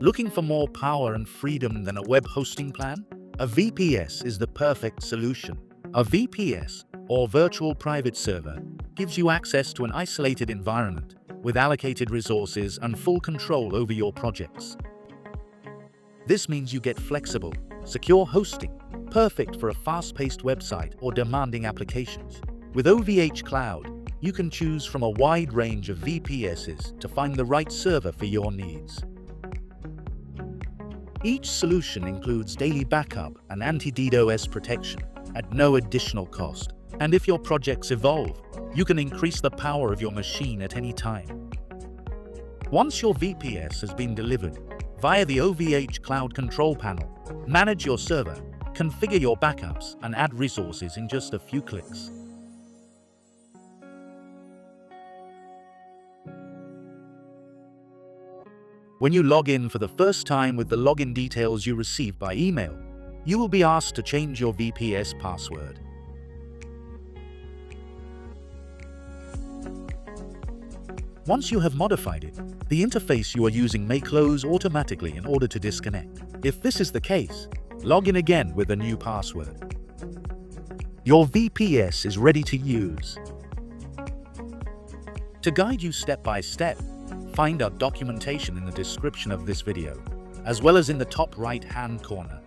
Looking for more power and freedom than a web hosting plan? A VPS is the perfect solution. A VPS, or virtual private server, gives you access to an isolated environment with allocated resources and full control over your projects. This means you get flexible, secure hosting, perfect for a fast-paced website or demanding applications. With OVHcloud, you can choose from a wide range of VPSs to find the right server for your needs. Each solution includes daily backup and anti-DDoS protection at no additional cost. And if your projects evolve, you can increase the power of your machine at any time. Once your VPS has been delivered, via the OVHcloud control panel, manage your server, configure your backups, and add resources in just a few clicks. When you log in for the first time with the login details you received by email, you will be asked to change your VPS password. Once you have modified it, the interface you are using may close automatically in order to disconnect. If this is the case, log in again with a new password. Your VPS is ready to use. To guide you step by step, find our documentation in the description of this video, as well as in the top right-hand corner.